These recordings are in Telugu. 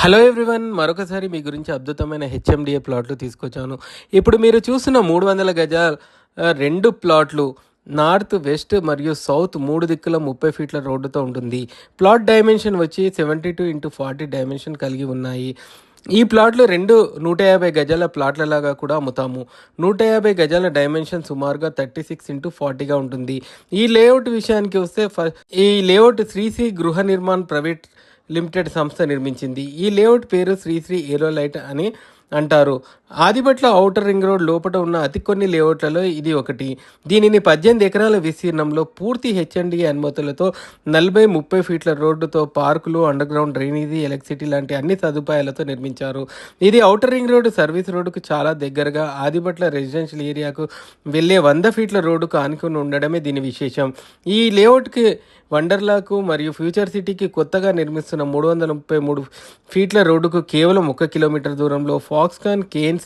హలో ఎవ్రీవన్, మరొకసారి మీ గురించి అద్భుతమైన హెచ్ఎండిఏ ప్లాట్లు తీసుకొచ్చాను. ఇప్పుడు మీరు చూస్తున్న 300 గజాల 2 ప్లాట్లు నార్త్, వెస్ట్ మరియు సౌత్ 3 దిక్కుల 30 ఫీట్ల రోడ్డుతో ఉంటుంది. ప్లాట్ డైమెన్షన్ వచ్చి 72x40 డైమెన్షన్ కలిగి ఉన్నాయి. ఈ ప్లాట్లు 150 గజాల ప్లాట్లలాగా కూడా అమ్ముతాము. 150 గజాల డైమెన్షన్ సుమారుగా 36x40గా ఉంటుంది. ఈ లేఅవుట్ విషయానికి వస్తే ఈ లేఅవుట్ శ్రీశ్రీ గృహ నిర్మాణ్ ప్రైవేట్ లిమిటెడ్ సంస్థ నిర్మించింది. ఈ లేఅవుట్ పేరు శ్రీశ్రీ ఏరోలైట్ అని అంటారు. ఆదిబట్ల ఔటర్ రింగ్ రోడ్ లోపల ఉన్న అతి కొన్ని లేఅవుట్లలో ఇది ఒకటి. దీనిని 18 ఎకరాల విస్తీర్ణంలో పూర్తి హెచ్ఎండిఏ అనుమతులతో 40-30 ఫీట్ల రోడ్డుతో పార్కులు, అండర్గ్రౌండ్ డ్రైనేజీ, ఎలక్ట్రిసిటీ లాంటి అన్ని సదుపాయాలతో నిర్మించారు. ఇది ఔటర్ రింగ్ రోడ్డు సర్వీస్ రోడ్డుకు చాలా దగ్గరగా ఆదిబట్ల రెసిడెన్షియల్ ఏరియాకు వెళ్లే 100 ఫీట్ల రోడ్డుకు ఆనుకుని ఉండడమే దీని విశేషం. ఈ లేఅవుట్కి వండర్లాకు మరియు ఫ్యూచర్ సిటీకి కొత్తగా నిర్మిస్తున్న 333 ఫీట్ల రోడ్డుకు కేవలం 1 కిలోమీటర్ దూరంలో, ఫాక్స్కాన్ కేన్స్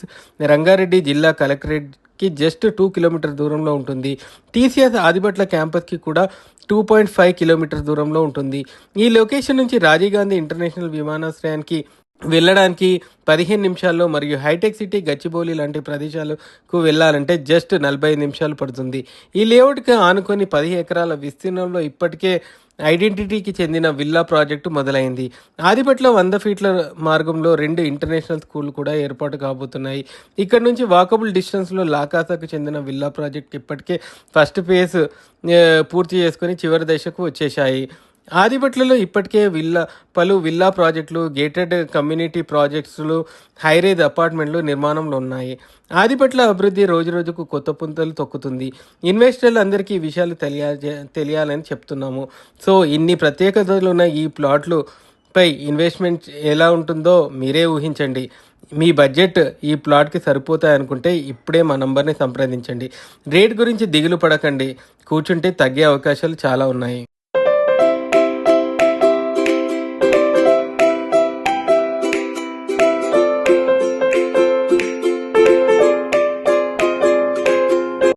రంగారెడ్డి జిల్లా కలెక్టరేట్కి జస్ట్ 2 కిలోమీటర్ దూరంలో ఉంటుంది. టీసీఎస్ ఆదిబట్ల క్యాంపస్కి కూడా 2.5 కిలోమీటర్ దూరంలో ఉంటుంది. ఈ లొకేషన్ నుంచి రాజీవ్ గాంధీ ఇంటర్నేషనల్ విమానాశ్రయానికి వెళ్ళడానికి 15 నిమిషాల్లో మరియు హైటెక్ సిటీ, గచ్చిబౌలి లాంటి ప్రదేశాలకు వెళ్ళాలంటే జస్ట్ 45 నిమిషాలు పడుతుంది. ఈ లేఅవుట్కి ఆనుకొని 10 ఎకరాల విస్తీర్ణంలో ఇప్పటికే ఐడెంటిటీకి చెందిన విల్లా ప్రాజెక్టు మొదలైంది. ఆదిబట్ల 100 ఫీట్ల మార్గంలో 2 ఇంటర్నేషనల్ స్కూల్ కూడా ఏర్పాటు కాబోతున్నాయి. ఇక్కడ నుంచి వాకబుల్ డిస్టెన్స్లో లాకాసాకు చెందిన విల్లా ప్రాజెక్ట్ ఇప్పటికే ఫస్ట్ ఫేజ్ పూర్తి చేసుకొని చివరి దశకు వచ్చేశాయి. ఆదిబట్లలో ఇప్పటికే పలు విల్లా ప్రాజెక్టులు, గేటెడ్ కమ్యూనిటీ ప్రాజెక్ట్స్లు, హైరేజ్ అపార్ట్మెంట్లు నిర్మాణంలో ఉన్నాయి. ఆదిబట్ల అభివృద్ధి రోజురోజుకు కొత్త పుంతలు తొక్కుతుంది. ఇన్వెస్టర్లు అందరికీ ఈ విషయాలు తెలియాలని చెప్తున్నాము. సో ఇన్ని ప్రత్యేకతలు ఉన్న ఈ ప్లాట్లు పై ఇన్వెస్ట్మెంట్ ఎలా ఉంటుందో మీరే ఊహించండి. మీ బడ్జెట్ ఈ ప్లాట్కి సరిపోతాయి అనుకుంటే ఇప్పుడే మా నంబర్ని సంప్రదించండి. రేట్ గురించి దిగులు పడకండి, కూర్చుంటే తగ్గే అవకాశాలు చాలా ఉన్నాయి.